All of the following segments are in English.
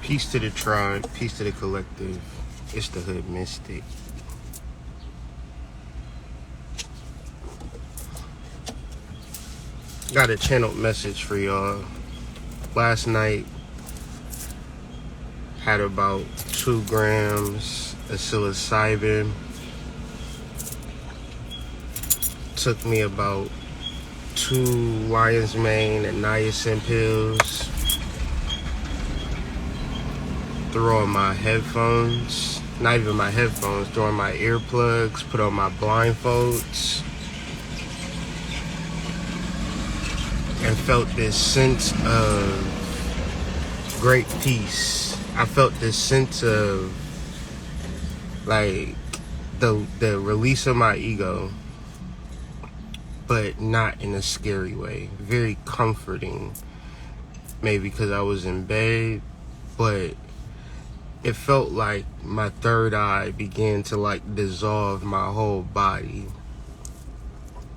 Peace to the tribe, peace to the collective. It's the Hood Mystic. Got a channeled message for y'all. Last night, had about 2 grams of psilocybin. Took me about 2 lion's mane and niacin pills. Threw on my headphones, not even my headphones, threw on my earplugs, put on my blindfolds, and felt this sense of great peace. I felt this sense of like the release of my ego, but not in a scary way. Very comforting, maybe because I was in bed, but it felt like my third eye began to like dissolve my whole body.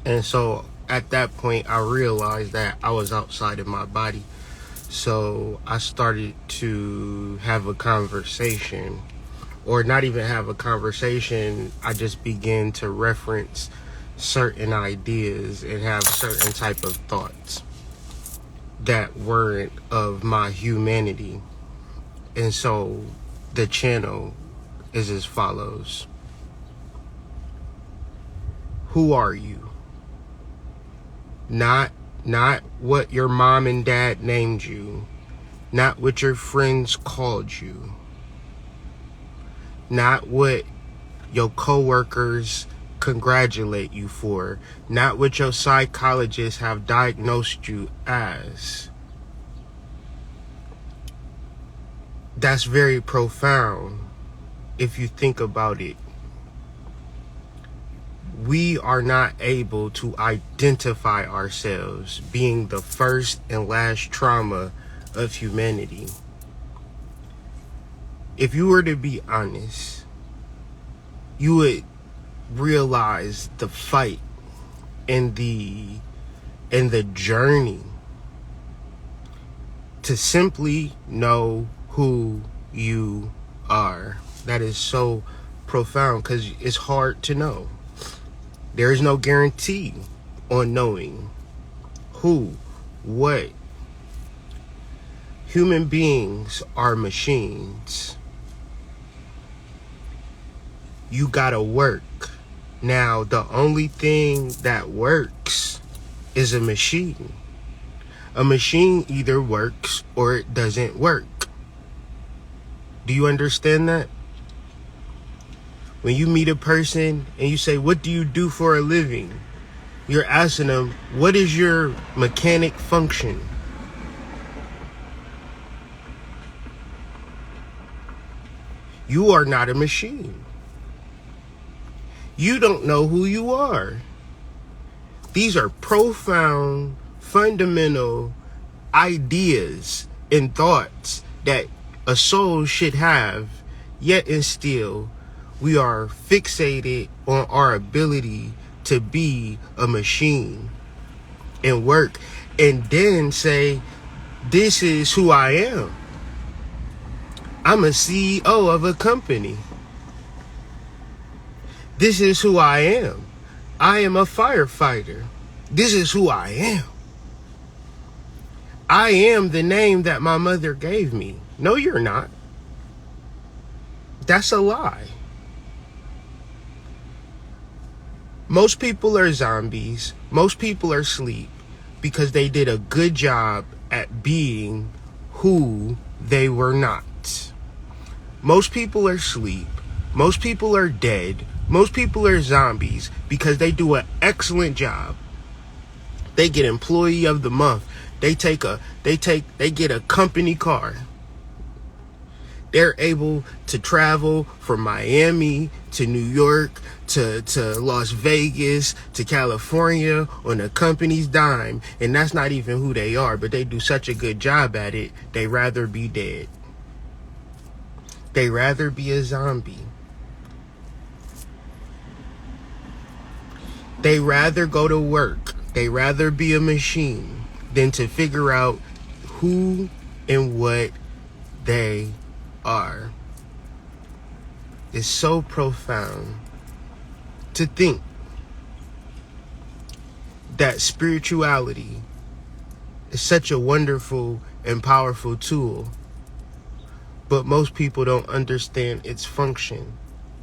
And so at that point, I realized that I was outside of my body. So I started to have a conversation, or not even have a conversation. I just began to reference certain ideas and have certain type of thoughts that weren't of my humanity. And so the channel is as follows. Who are you? Not what your mom and dad named you. Not what your friends called you. Not what your coworkers congratulate you for. Not what your psychologists have diagnosed you as. That's very profound if you think about it. We are not able to identify ourselves, being the first and last trauma of humanity. If you were to be honest, you would realize the fight and the journey to simply know who you are. That is so profound because it's hard to know. There is no guarantee on knowing who, what. Human beings are machines. You gotta work. Now, the only thing that works is a machine. A machine either works or it doesn't work. Do you understand that? When you meet a person and you say, what do you do for a living? You're asking them, what is your mechanic function? You are not a machine. You don't know who you are. These are profound, fundamental ideas and thoughts that a soul should have, yet and still we are fixated on our ability to be a machine and work, and then say, this is who I am. I'm a CEO of a company. This is who I am. I am a firefighter. This is who I am. I am the name that my mother gave me. No, you're not. That's a lie. Most people are zombies. Most people are asleep because they did a good job at being who they were not. Most people are asleep. Most people are dead. Most people are zombies because they do an excellent job. They get employee of the month. They get a company car. They're able to travel from Miami to New York to Las Vegas to California on a company's dime. And that's not even who they are, but they do such a good job at it, they rather be dead. They rather be a zombie. They rather go to work. They rather be a machine than to figure out who and what they are. It's so profound to think that spirituality is such a wonderful and powerful tool, but most people don't understand its function.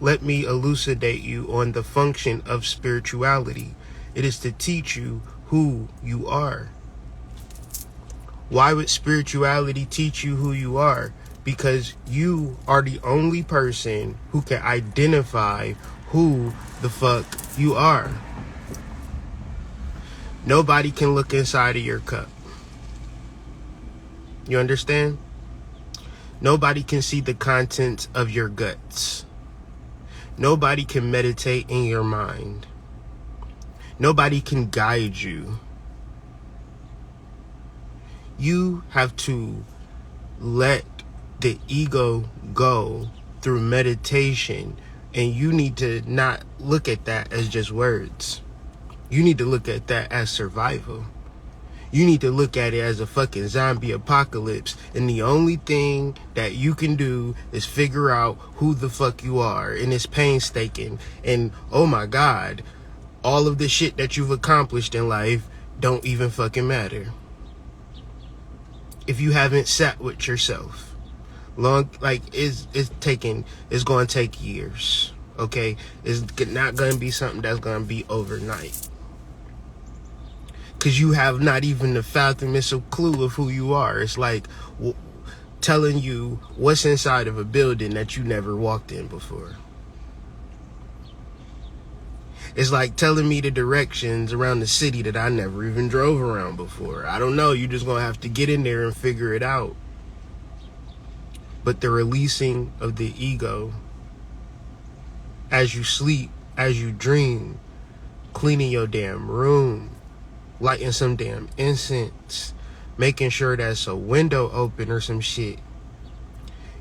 Let me elucidate you on the function of spirituality. It is to teach you who you are. Why would spirituality teach you who you are? Because you are the only person who can identify who the fuck you are. Nobody can look inside of your cup. You understand? Nobody can see the contents of your guts. Nobody can meditate in your mind. Nobody can guide you. You have to let the ego go through meditation, and you need to not look at that as just words. You need to look at that as survival. You need to look at it as a fucking zombie apocalypse, and the only thing that you can do is figure out who the fuck you are, and it's painstaking. And oh my God, all of the shit that you've accomplished in life don't even fucking matter if you haven't sat with yourself. It's going to take years. Okay, it's not going to be something that's going to be overnight. Because you have not even the fathomless clue of who you are. It's like telling you what's inside of a building that you never walked in before. It's like telling me the directions around the city that I never even drove around before. I don't know. You're just going to have to get in there and figure it out. But the releasing of the ego as you sleep, as you dream, cleaning your damn room, lighting some damn incense, making sure that's a window open or some shit.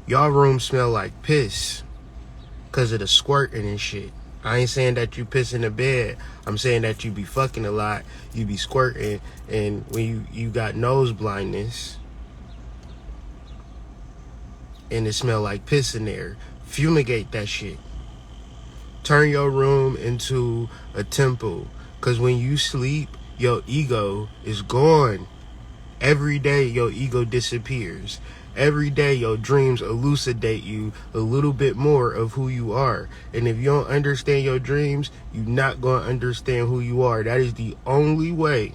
Y'all room smell like piss because of the squirting and shit. I ain't saying that you piss in the bed. I'm saying that you be fucking a lot, you be squirting, and when you got nose blindness and it smell like piss in there, fumigate that shit. Turn your room into a temple, because when you sleep, your ego is gone. Every day your ego disappears. Every day your dreams elucidate you a little bit more of who you are. And if you don't understand your dreams, you're not going to understand who you are. That is the only way.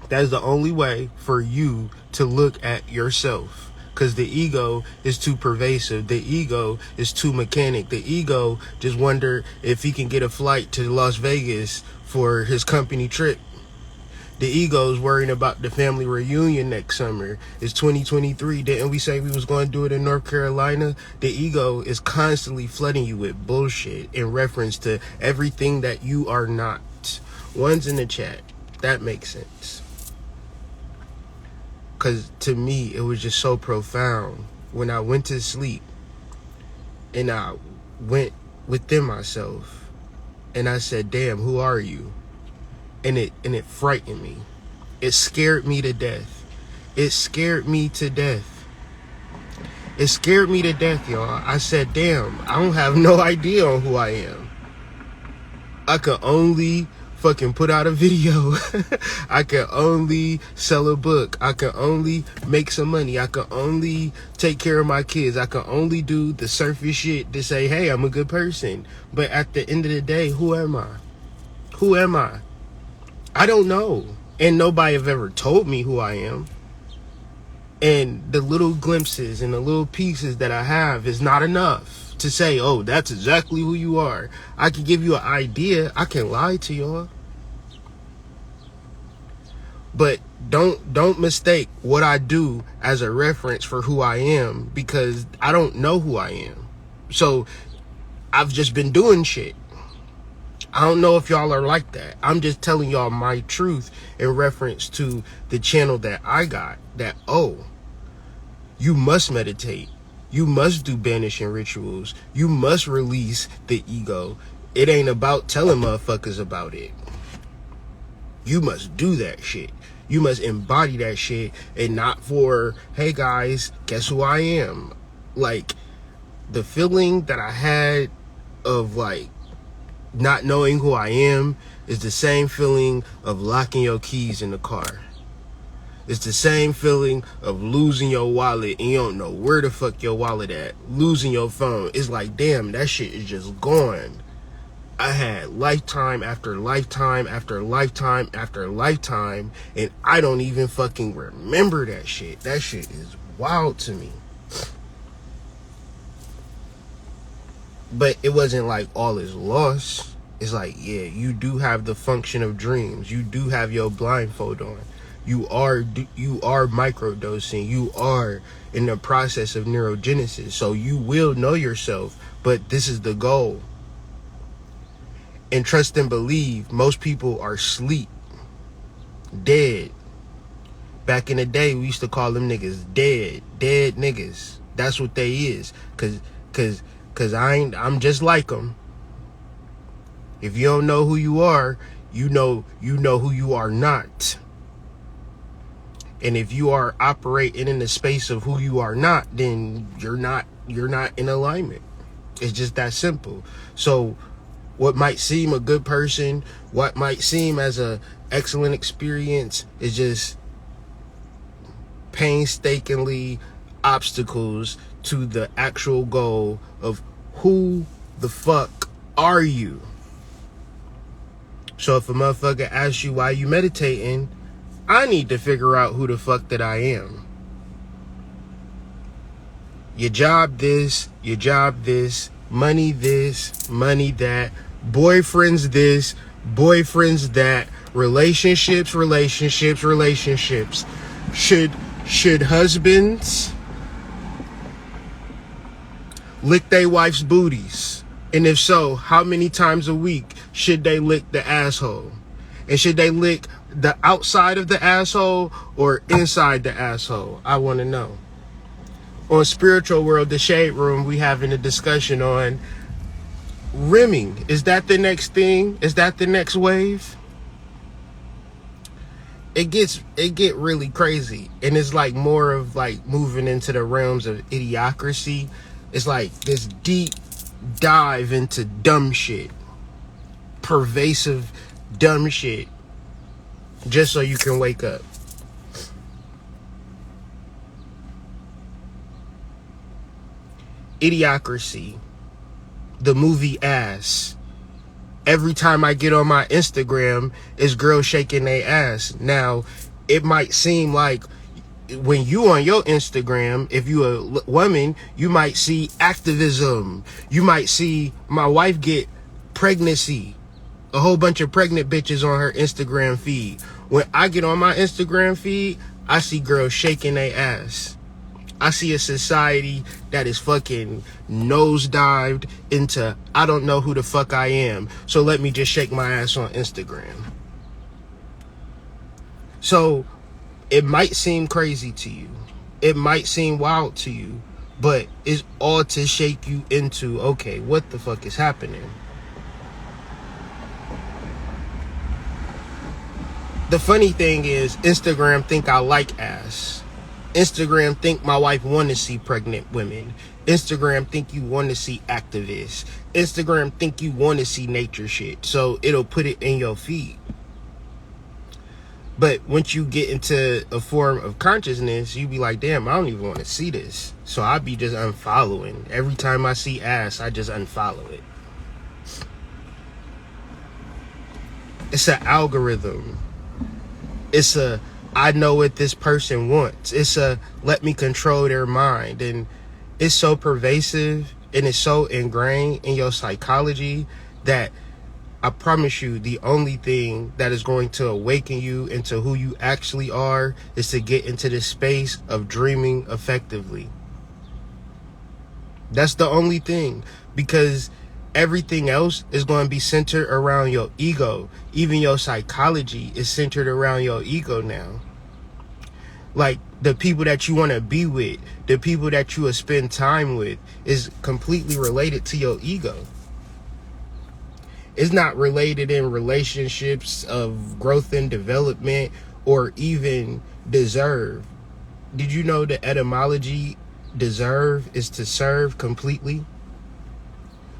That is the only way for you to look at yourself. Because the ego is too pervasive. The ego is too mechanic. The ego just wonder if he can get a flight to Las Vegas for his company trip. The ego is worrying about the family reunion next summer. It's 2023. Didn't we say we was going to do it in North Carolina? The ego is constantly flooding you with bullshit in reference to everything that you are not. One's in the chat. That makes sense. Because to me, it was just so profound. When I went to sleep and I went within myself and I said, damn, who are you? And it frightened me. It scared me to death. It scared me to death. It scared me to death, y'all. I said, damn, I don't have no idea on who I am. I could only fucking put out a video. I can only sell a book. I can only make some money. I can only take care of my kids. I can only do the surface shit to say, hey, I'm a good person. But at the end of the day, who am I? Who am I? I don't know. And nobody have ever told me who I am. And the little glimpses and the little pieces that I have is not enough to say, oh, that's exactly who you are. I can give you an idea. I can lie to y'all. But don't mistake what I do as a reference for who I am, because I don't know who I am. So I've just been doing shit. I don't know if y'all are like that. I'm just telling y'all my truth in reference to the channel that I got. That, oh, you must meditate. You must do banishing rituals. You must release the ego. It ain't about telling motherfuckers about it. You must do that shit. You must embody that shit, and not for, hey guys, guess who I am. Like, the feeling that I had of like not knowing who I am is the same feeling of locking your keys in the car. It's the same feeling of losing your wallet and you don't know where the fuck your wallet at. Losing your phone. It's like, damn, that shit is just gone. I had lifetime after lifetime after lifetime after lifetime, and I don't even fucking remember that shit. That shit is wild to me. But it wasn't like all is lost. It's like, yeah, you do have the function of dreams. You do have your blindfold on. You are microdosing. You are in the process of neurogenesis. So you will know yourself, but this is the goal. And trust and believe, most people are asleep, dead. Back in the day, we used to call them niggas dead niggas. That's what they is. Cause I'm just like them. If you don't know who you are, you know who you are not. And if you are operating in the space of who you are not, then you're not in alignment. It's just that simple. So what might seem a good person, what might seem as a excellent experience, is just painstakingly obstacles to the actual goal of who the fuck are you. So if a motherfucker asks you why you meditating, I need to figure out who the fuck that I am. Your job this, money this, money that, boyfriends this, boyfriends that, relationships. Should husbands lick their wife's booties? And if so, how many times a week should they lick the asshole? And should they lick the outside of the asshole or inside the asshole? I want to know. On Spiritual World, the Shade Room, we having a discussion on rimming. Is that the next thing? Is that the next wave? It get really crazy, and it's like more of like moving into the realms of idiocracy. It's like this deep dive into dumb shit, pervasive dumb shit, just so you can wake up. Idiocracy, the movie Ass. Every time I get on my Instagram, it's girls shaking their ass. Now, it might seem like when you on your Instagram, if you a woman, you might see activism. You might see my wife get pregnancy. A whole bunch of pregnant bitches on her Instagram feed. When I get on my Instagram feed, I see girls shaking their ass. I see a society that is fucking nosedived into, I don't know who the fuck I am, so let me just shake my ass on Instagram. So it might seem crazy to you. It might seem wild to you, but it's all to shake you into, okay, what the fuck is happening? The funny thing is, Instagram think I like ass. Instagram think my wife want to see pregnant women. Instagram think you want to see activists. Instagram think you want to see nature shit. So it'll put it in your feed. But once you get into a form of consciousness, you be like, damn, I don't even want to see this. So I be just unfollowing. Every time I see ass, I just unfollow it. It's an algorithm. It's a, I know what this person wants. It's a, let me control their mind. And it's so pervasive and it's so ingrained in your psychology that I promise you, the only thing that is going to awaken you into who you actually are is to get into this space of dreaming effectively. That's the only thing, because everything else is going to be centered around your ego. Even your psychology is centered around your ego now. Like, the people that you want to be with, the people that you will spend time with is completely related to your ego. It's not related in relationships of growth and development or even deserve. Did you know the etymology deserve is to serve completely?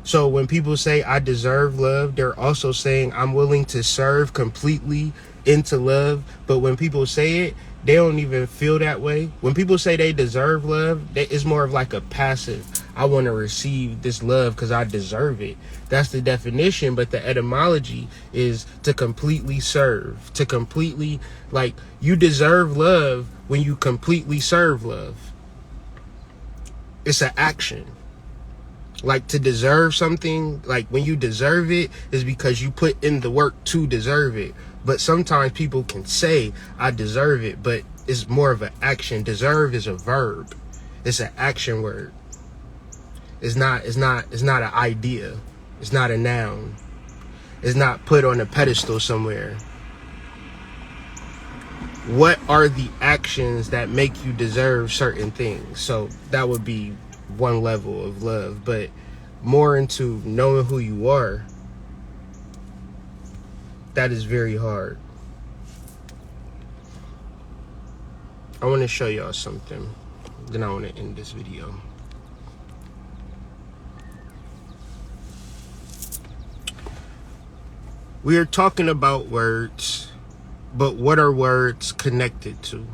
So when people say I deserve love, they're also saying I'm willing to serve completely into love. But when people say it, they don't even feel that way. When people say they deserve love, it's more of like a passive. I want to receive this love because I deserve it. That's the definition, but the etymology is to completely serve, to completely, like, you deserve love when you completely serve love. It's an action. Like, to deserve something, like when you deserve it is because you put in the work to deserve it. But sometimes people can say I deserve it, but it's more of an action. Deserve is a verb. It's an action word. It's not an idea. It's not a noun. It's not put on a pedestal somewhere. What are the actions that make you deserve certain things? So that would be one level of love, but more into knowing who you are, that is very hard. I want to show y'all something, then I want to end this video. We are talking about words, but what are words connected to?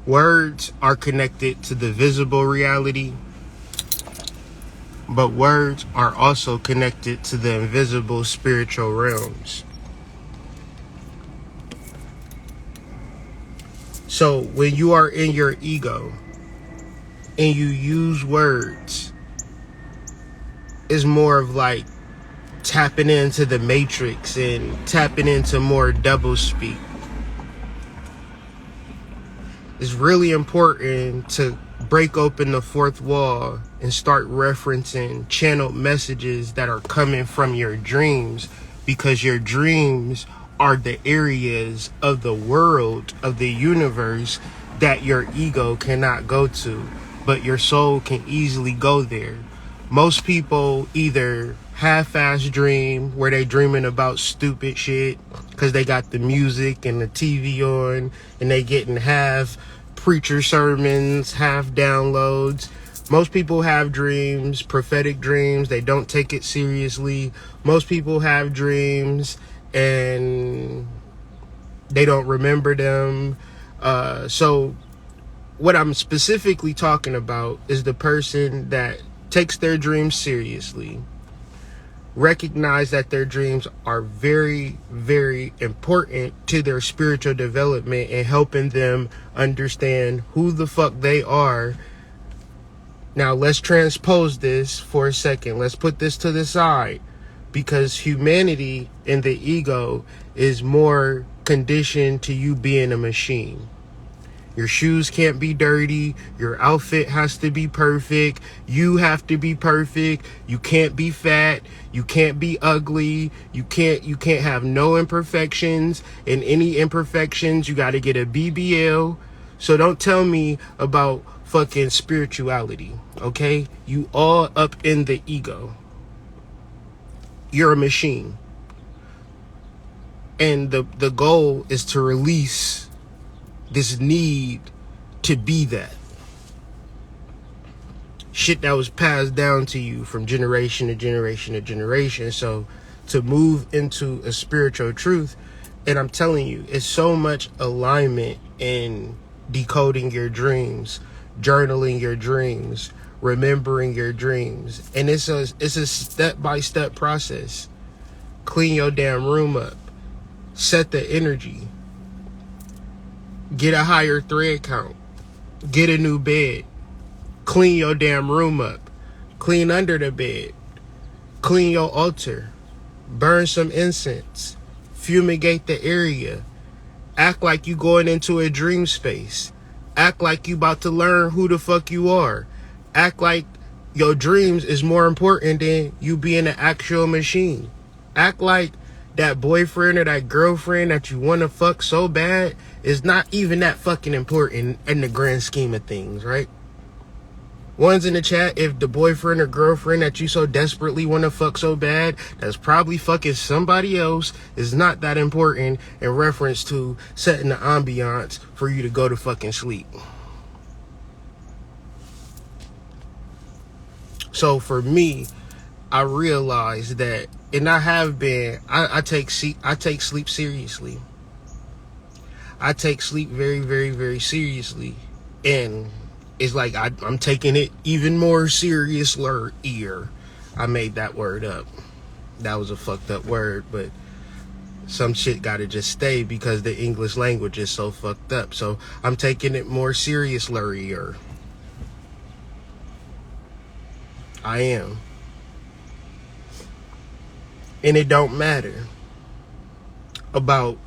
Words are connected to the visible reality, but words are also connected to the invisible spiritual realms. So when you are in your ego and you use words, it's more of like tapping into the matrix and tapping into more double speak. It's really important to break open the fourth wall and start referencing channeled messages that are coming from your dreams, because your dreams are the areas of the world, of the universe, that your ego cannot go to, but your soul can easily go there. Most people either half-ass dream, where they dreaming about stupid shit because they got the music and the TV on and they getting half preacher sermons, half downloads. Most people have dreams, prophetic dreams. They don't take it seriously. Most people have dreams and they don't remember them. So what I'm specifically talking about is the person that takes their dreams seriously, recognize that their dreams are very, very important to their spiritual development and helping them understand who the fuck they are. Now let's transpose this for a second. Let's put this to the side, because humanity and the ego is more conditioned to you being a machine. Your shoes can't be dirty. Your outfit has to be perfect. You have to be perfect. You can't be fat. You can't be ugly. You can't have no imperfections. And any imperfections, you got to get a BBL. So don't tell me about fucking spirituality, okay? You all up in the ego. You're a machine. And the goal is to release this need to be that shit that was passed down to you from generation to generation to generation. So to move into a spiritual truth, and I'm telling you, it's so much alignment in decoding your dreams, journaling your dreams, remembering your dreams. And it's a step-by-step process. Clean your damn room up, set the energy, get a higher thread count, get a new bed, clean your damn room up, clean under the bed, clean your altar, burn some incense, fumigate the area, act like you going into a dream space, act like you about to learn who the fuck you are, act like your dreams is more important than you being an actual machine, act like that boyfriend or that girlfriend that you want to fuck so bad is not even that fucking important in the grand scheme of things, right? Ones in the chat, if the boyfriend or girlfriend that you so desperately want to fuck so bad, that's probably fucking somebody else, is not that important in reference to setting the ambiance for you to go to fucking sleep. So for me, I realized that, and I have been, I take sleep seriously. I take sleep very, very, very seriously. And it's like I'm taking it even more seriously. I made that word up. That was a fucked up word, but some shit gotta just stay because the English language is so fucked up. So I'm taking it more seriously. I am. And it don't matter about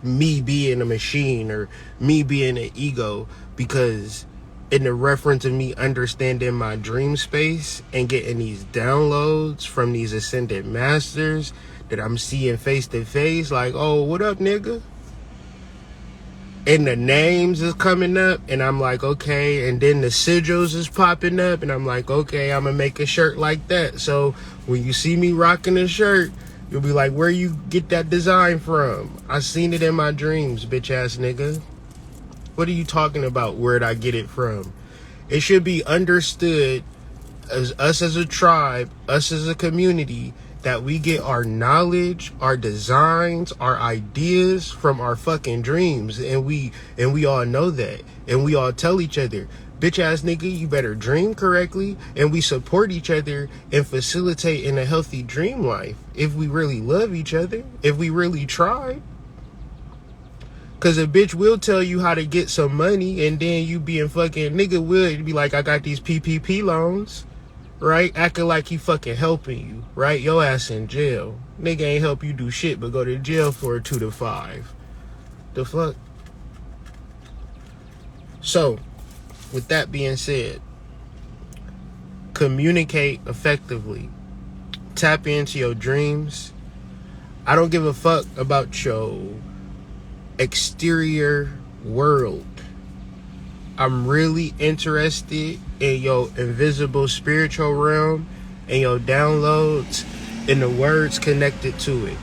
me being a machine or me being an ego, because in the reference of me understanding my dream space and getting these downloads from these ascended masters that I'm seeing face to face, like, oh, what up, nigga? And the names is coming up, and I'm like, okay. And then the sigils is popping up, and I'm like, okay, I'm gonna make a shirt like that. So when you see me rocking a shirt, you'll be like, where you get that design from? I seen it in my dreams, bitch ass nigga. What are you talking about? Where'd I get it from? It should be understood as us as a tribe, us as a community, that we get our knowledge, our designs, our ideas from our fucking dreams. And we all know that. And we all tell each other, bitch ass nigga, you better dream correctly. And we support each other and facilitate in a healthy dream life. If we really love each other, if we really try. Cause a bitch will tell you how to get some money, and then you being fucking nigga would be like, I got these PPP loans, right? Acting like he fucking helping you, right? Your ass in jail. Nigga ain't help you do shit but go to jail for a 2 to 5. The fuck? So, with that being said, communicate effectively. Tap into your dreams. I don't give a fuck about your exterior world. I'm really interested in your invisible spiritual realm and your downloads and the words connected to it.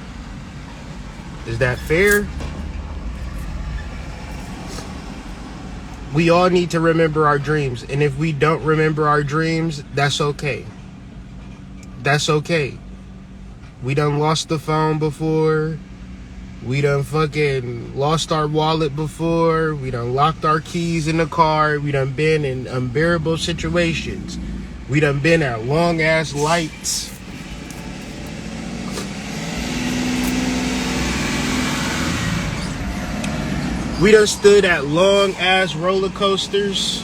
Is that fair? We all need to remember our dreams, and if we don't remember our dreams, that's okay. That's okay. We done lost the phone before. We done fucking lost our wallet before. We done locked our keys in the car. We done been in unbearable situations. We done been at long ass lights. We done stood at long ass roller coasters.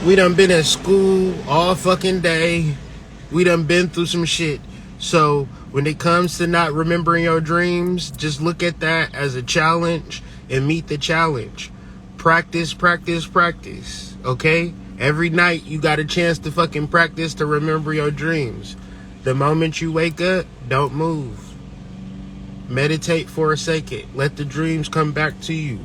We done been at school all fucking day. We done been through some shit. So when it comes to not remembering your dreams, just look at that as a challenge and meet the challenge. Practice, practice, practice. Okay? Every night you got a chance to fucking practice to remember your dreams. The moment you wake up, don't move. Meditate for a second. Let the dreams come back to you.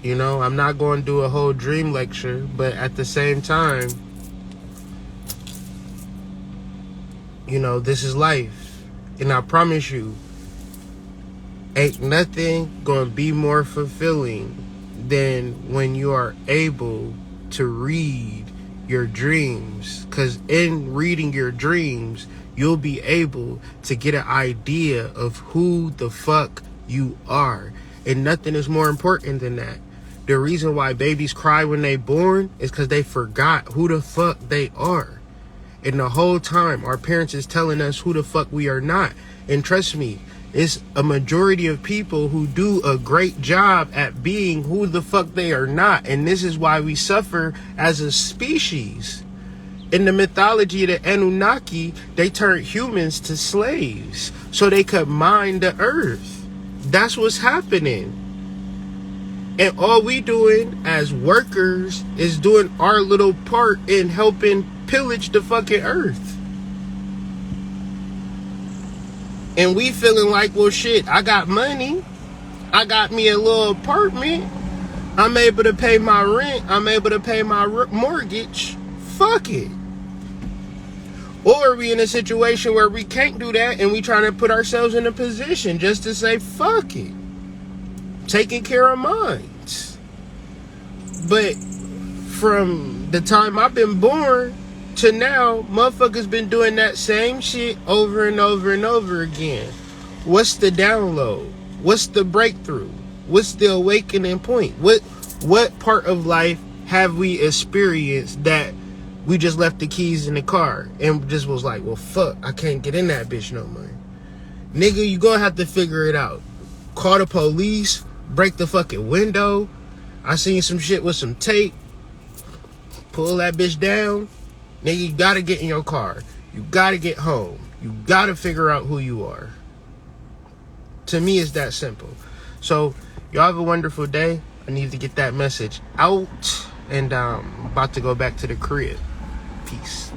You know, I'm not going to do a whole dream lecture, but at the same time, you know, this is life. And I promise you, ain't nothing going to be more fulfilling than when you are able to read your dreams. Because in reading your dreams, you'll be able to get an idea of who the fuck you are. And nothing is more important than that. The reason why babies cry when they born is because they forgot who the fuck they are. And the whole time, our parents is telling us who the fuck we are not. And trust me, it's a majority of people who do a great job at being who the fuck they are not. And this is why we suffer as a species. In the mythology of the Anunnaki, they turned humans to slaves so they could mine the earth. That's what's happening. And all we doing as workers is doing our little part in helping pillage the fucking earth. And we feeling like, well, shit, I got money. I got me a little apartment. I'm able to pay my rent. I'm able to pay my mortgage. Fuck it. Or we in a situation where we can't do that and we trying to put ourselves in a position just to say, fuck it. Taking care of mine. But from the time I've been born to now, motherfuckers been doing that same shit over and over and over again. What's the download? What's the breakthrough? What's the awakening point? What part of life have we experienced that we just left the keys in the car and just was like, well, fuck, I can't get in that bitch no more. Nigga, you gonna have to figure it out. Call the police, break the fucking window. I seen some shit with some tape. Pull that bitch down. Nigga, you gotta get in your car. You gotta get home. You gotta figure out who you are. To me, it's that simple. So, y'all have a wonderful day. I need to get that message out. And about to go back to the crib. Peace.